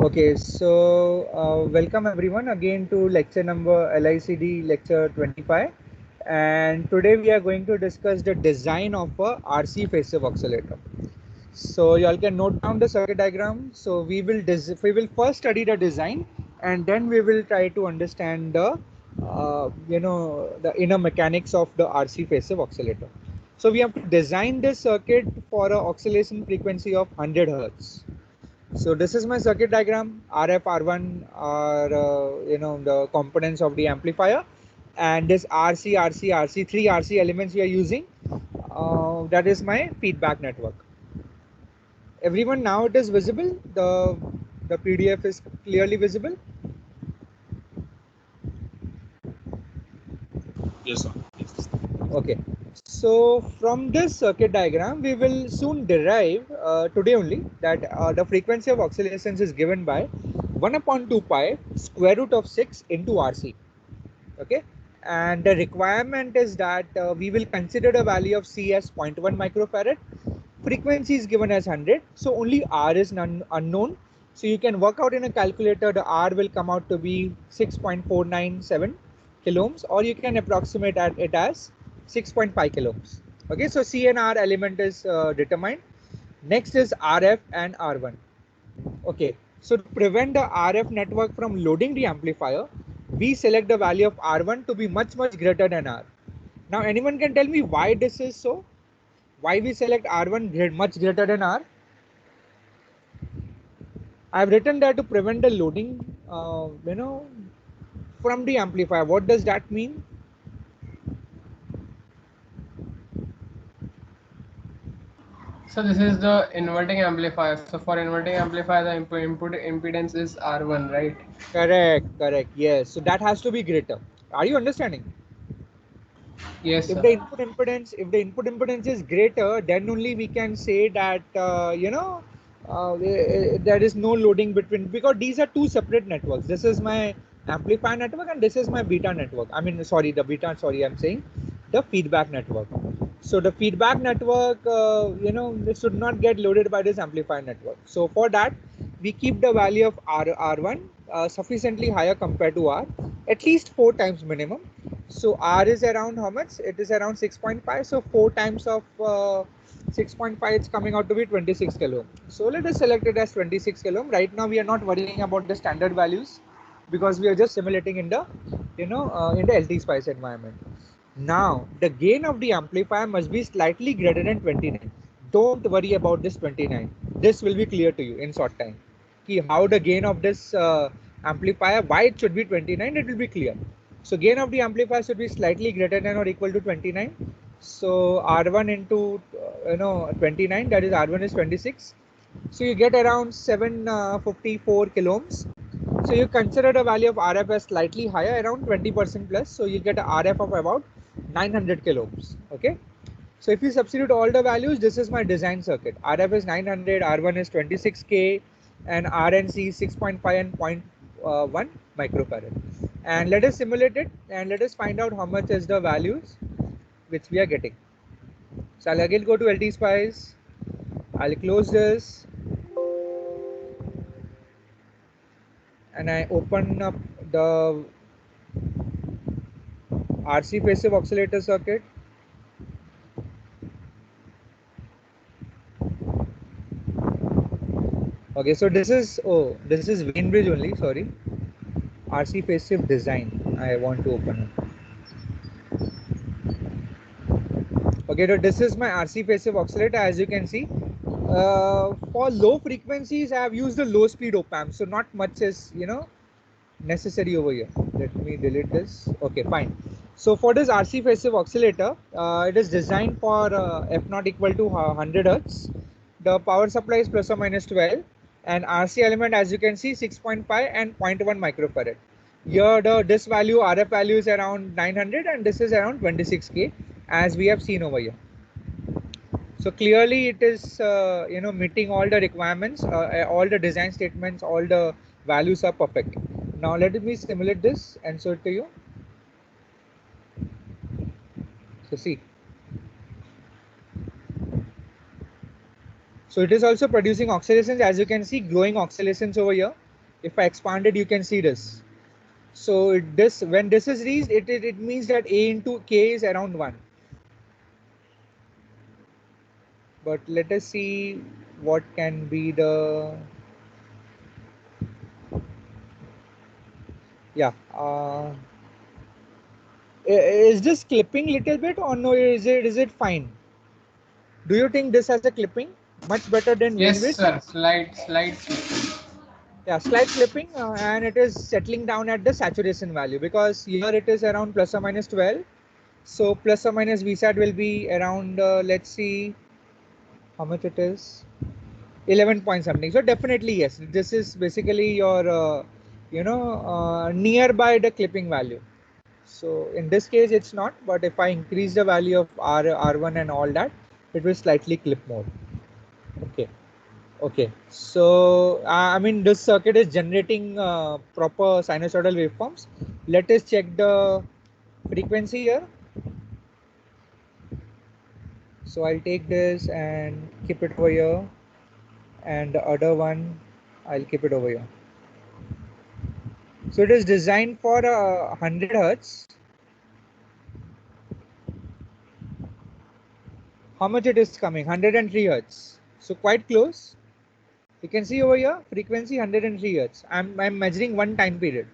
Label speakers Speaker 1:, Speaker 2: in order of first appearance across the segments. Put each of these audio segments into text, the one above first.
Speaker 1: Okay, so welcome everyone again to lecture number LICD Lecture 25, and today we are going to discuss the design of a RC phase-shift oscillator. So y'all can note down the circuit diagram. So we will first study the design, and then we will try to understand the the inner mechanics of the RC phase-shift oscillator. So we have to design this circuit for a oscillation frequency of 100 Hertz. So this is my circuit diagram. RF, R1 are the components of the amplifier, and this RC, RC, RC, three RC elements we are using. That is my feedback network. Everyone, now it is visible. The PDF is clearly visible.
Speaker 2: Yes, sir. Yes.
Speaker 1: Okay. So from this circuit diagram, we will soon derive today only that the frequency of oscillations is given by 1 upon 2 pi square root of 6 into RC. Okay. And the requirement is that we will consider the value of C as 0.1 microfarad. Frequency is given as 100. So only R is unknown. So you can work out in a calculator, the R will come out to be 6.497 kilo ohms, or you can approximate it as 6.5 kilo ohms. Okay, so C and R element is determined. Next is RF and R1. Okay, so to prevent the RF network from loading the amplifier, we select the value of R1 to be much greater than R. Now anyone can tell me why this is so? Why we select R1 much greater than R? I have written there to prevent the loading, from the amplifier. What does that mean?
Speaker 3: So this is the inverting amplifier. So for inverting amplifier, the input impedance is R1, right?
Speaker 1: Correct. Yes. So that has to be greater. Are you understanding?
Speaker 3: Yes,
Speaker 1: If
Speaker 3: sir.
Speaker 1: the input impedance is greater, then only we can say that there is no loading between, because these are two separate networks. This is my amplifier network and this is my beta network. I mean, sorry, the beta. Sorry, I'm saying the feedback network. So the feedback network, it should not get loaded by this amplifier network. So for that, we keep the value of R1 sufficiently higher compared to R, at least 4 times minimum. So R is around how much? It is around 6.5. So 4 times of 6.5, it's coming out to be 26 kilo ohm. So let us select it as 26 kilo ohm. Right now we are not worrying about the standard values because we are just simulating in the in the LTspice environment. Now the gain of the amplifier must be slightly greater than 29. Don't worry about this 29. This will be clear to you in short time. How the gain of this amplifier, why it should be 29, it will be clear. So gain of the amplifier should be slightly greater than or equal to 29. So R1 into 29, that is R1 is 26. So you get around 754 kilo ohms. So you consider the value of RF as slightly higher, around 20% plus. So you get a RF of about 900 kilo ohms. Okay. So if you substitute all the values, this is my design circuit. RF is 900, R1 is 26K, and RNC is 6.5 and 0.1 microfarad. And let us simulate it and let us find out how much is the values which we are getting. So I'll again go to LTspice. I'll close this. And I open up the RC phase-shift oscillator circuit. Okay, so this is Vein Bridge only, sorry. RC phase-shift design I want to open up. Okay, so this is my RC phase-shift oscillator. As you can see, for low frequencies I have used the low speed Opamp, so not much is necessary over here. Let me delete this. Okay, fine. So for this RC phase-shift oscillator, it is designed for F0 equal to 100 Hertz. The power supply is plus or minus 12, and RC element, as you can see, 6.5 and 0.1 microfarad. Here this value, RF value, is around 900 and this is around 26K, as we have seen over here. So clearly it is meeting all the requirements, all the design statements, all the values are perfect. Now let me simulate this and show it to you. So see. So it is also producing oscillations, as you can see, glowing oscillations over here. If I expand it, you can see this. So this, when this is reached, it means that A into K is around 1. But let us see what can be the, yeah. Is this clipping little bit or no? Is it fine? Do you think this has a clipping much better than
Speaker 3: Yes,
Speaker 1: vein width?
Speaker 3: sir. Slight.
Speaker 1: Yeah, slight clipping, and it is settling down at the saturation value, because here it is around plus or minus 12. So plus or minus VSAT will be around, let's see how much it is, 11 point something. So definitely yes, this is basically your, nearby the clipping value. So in this case it's not, but if I increase the value of R1 and all that, it will slightly clip more. Okay. Okay, so I mean this circuit is generating proper sinusoidal waveforms. Let us check the frequency here. So I'll take this and keep it over here, and the other one I'll keep it over here. So it is designed for 100 hertz. How much it is coming? 103 hertz. So quite close. You can see over here frequency 103 hertz. I'm measuring one time period.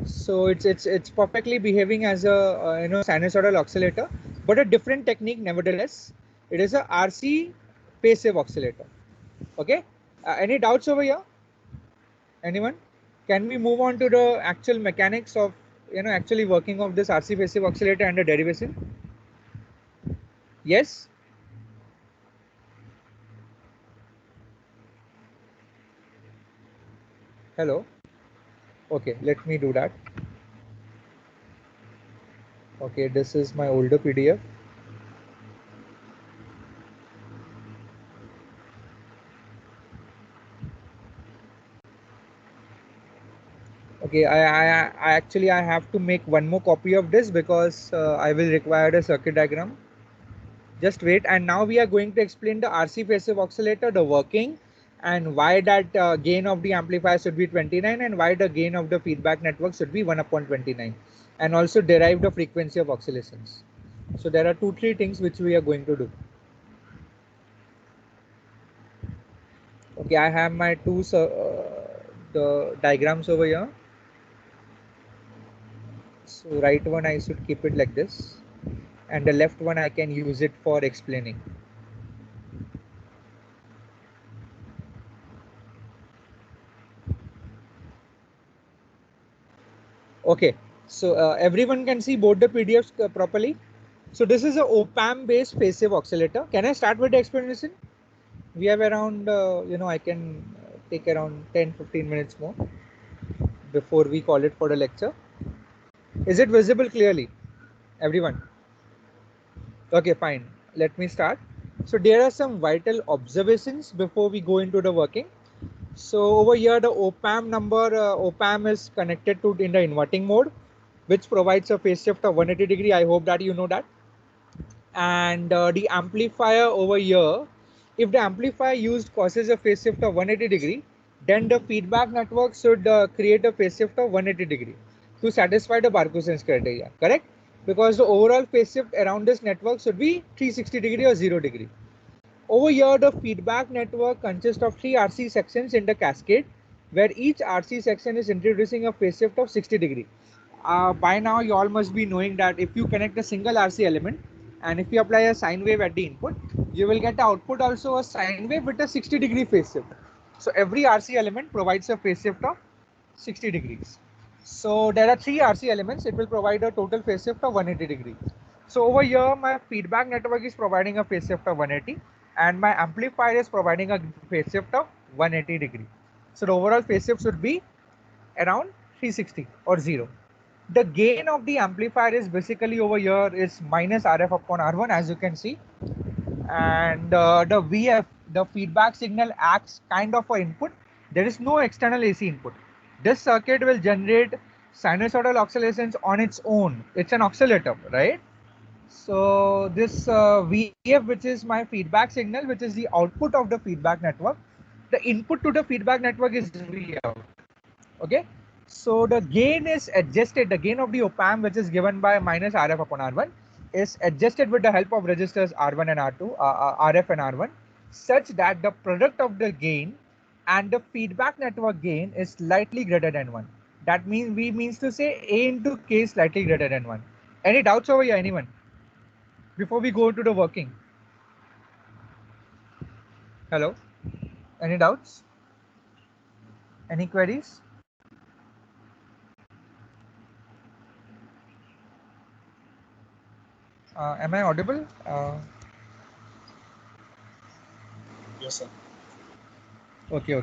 Speaker 1: So it's perfectly behaving as a sinusoidal oscillator, but a different technique nevertheless. It is a RC phase shift oscillator. Okay. Any doubts over here? Anyone? Can we move on to the actual mechanics of actually working of this RC phase shift oscillator and the derivation? Yes. Hello. Okay. Let me do that. Okay. This is my older PDF. Okay, I actually I have to make one more copy of this, because I will require a circuit diagram. Just wait, and now we are going to explain the RC phase shift oscillator, the working, and why that gain of the amplifier should be 29, and why the gain of the feedback network should be 1 upon 29, and also derive the frequency of oscillations. So there are 2-3 things which we are going to do. Okay, I have my the diagrams over here. So right one I should keep it like this, and the left one I can use it for explaining. Okay, so everyone can see both the PDFs properly. So this is a Opamp based phase shift oscillator. Can I start with the explanation? We have around, I can take around 10-15 minutes more before we call it for the lecture. Is it visible clearly, everyone? Okay, fine. Let me start. So there are some vital observations before we go into the working. So over here, the Opamp is connected to in the inverting mode, which provides a phase shift of 180 degree. I hope that you know that. And the amplifier over here, if the amplifier used causes a phase shift of 180 degree, then the feedback network should create a phase shift of 180 degree to satisfy the Barkhusen's criteria, correct? Because the overall phase shift around this network should be 360 degree or 0 degree. Over here, the feedback network consists of 3 RC sections in the cascade, where each RC section is introducing a phase shift of 60 degree. By now, you all must be knowing that if you connect a single RC element and if you apply a sine wave at the input, you will get the output also a sine wave with a 60 degree phase shift. So every RC element provides a phase shift of 60 degrees. So there are 3 RC elements. It will provide a total phase shift of 180 degrees. So over here, my feedback network is providing a phase shift of 180, and my amplifier is providing a phase shift of 180 degree. So the overall phase shift should be around 360 or 0. The gain of the amplifier is basically over here is minus RF upon R1, as you can see, and the VF, the feedback signal, acts kind of an input. There is no external AC input. This circuit will generate sinusoidal oscillations on its own. It's an oscillator, right? So this VF, which is my feedback signal, which is the output of the feedback network. The input to the feedback network is VF. Okay, so the gain is adjusted. The gain of the op-amp, which is given by minus RF upon R1, is adjusted with the help of resistors R1 and R2, RF and R1, such that the product of the gain and the feedback network gain is slightly greater than 1. That means to say A into K is slightly greater than 1. Any doubts over here, anyone? Before we go into the working. Hello? Any doubts? Any queries? Am I audible?
Speaker 2: Yes, sir.
Speaker 1: Okay.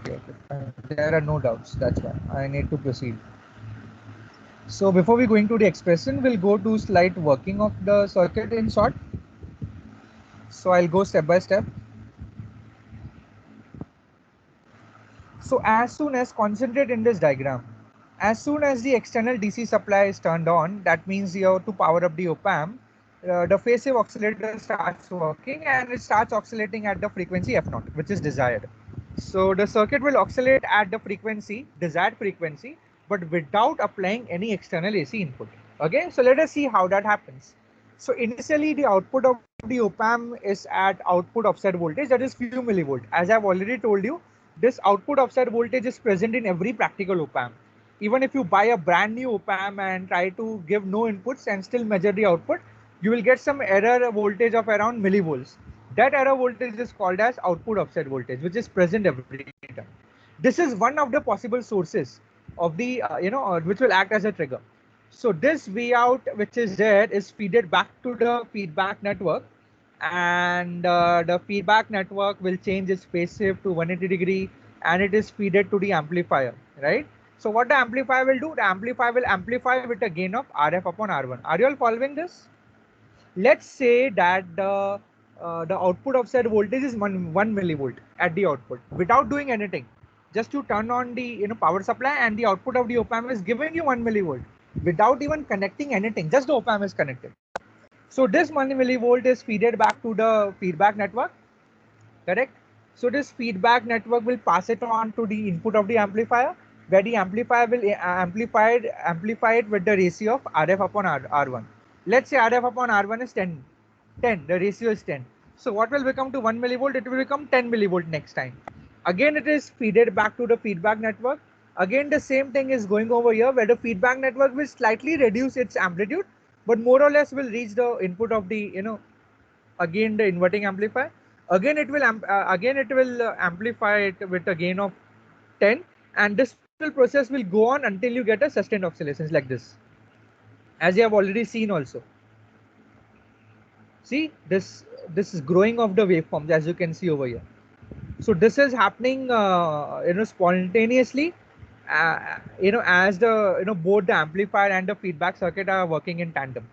Speaker 1: There are no doubts. That's why I need to proceed. So before we go into the expression, we'll go to slight working of the circuit in short. So I'll go step by step. So as soon as, concentrate in this diagram, as soon as the external DC supply is turned on, that means you have to power up the op-amp, the phase wave oscillator starts working and it starts oscillating at the frequency f0, which is desired. So the circuit will oscillate at the frequency, desired frequency, but without applying any external AC input. Okay, so let us see how that happens. So initially the output of the op-amp is at output offset voltage, that is few millivolt. As I've already told you, this output offset voltage is present in every practical op-amp. Even if you buy a brand new op-amp and try to give no inputs and still measure the output, you will get some error voltage of around millivolts. That error voltage is called as output offset voltage, which is present every time. This is one of the possible sources of the, which will act as a trigger. So this V out, which is there, is fed back to the feedback network, and the feedback network will change its phase shift to 180-degree, and it is fed to the amplifier, right? So what the amplifier will do? The amplifier will amplify with a gain of RF upon R1. Are you all following this? Let's say that the output offset voltage is 1 millivolt at the output without doing anything. Just you turn on the power supply and the output of the op-amp is giving you 1 millivolt without even connecting anything. Just the op-amp is connected. So this 1 millivolt is fed back to the feedback network, correct? So this feedback network will pass it on to the input of the amplifier, where the amplifier will amplify it with the ratio of RF upon R1. Let's say RF upon R1 is 10, the ratio is 10. So what will become to 1 millivolt? It will become 10 millivolt next time. Again, it is fed back to the feedback network. Again, the same thing is going over here, where the feedback network will slightly reduce its amplitude, but more or less will reach the input of the, again the inverting amplifier. Again it will amplify it with a gain of 10, and this process will go on until you get a sustained oscillations like this, as you have already seen also. See this is growing of the waveforms, as you can see over here. So this is happening spontaneously, as the both the amplifier and the feedback circuit are working in tandem.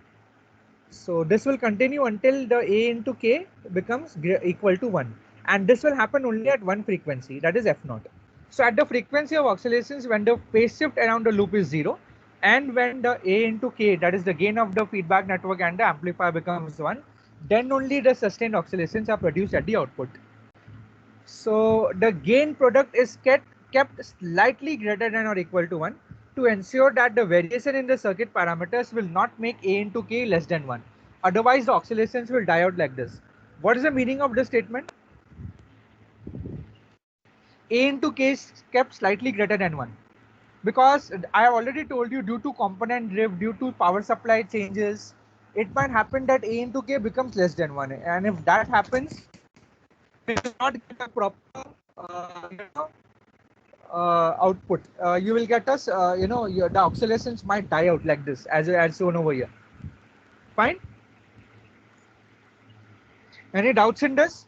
Speaker 1: So this will continue until the A into K becomes equal to 1. And this will happen only at one frequency, that is F0. So at the frequency of oscillations, when the phase shift around the loop is 0, and when the A into K, that is the gain of the feedback network and the amplifier, becomes 1, then only the sustained oscillations are produced at the output. So the gain product is kept slightly greater than or equal to 1 to ensure that the variation in the circuit parameters will not make A into K less than 1. Otherwise, the oscillations will die out like this. What is the meaning of this statement? A into K is kept slightly greater than 1. Because I have already told you, due to component drift, due to power supply changes, it might happen that A into K becomes less than 1. And if that happens, we will not get a proper output. You will get us, the oscillations might die out like this, as shown over here. Fine. Any doubts in this?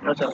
Speaker 2: No, sir.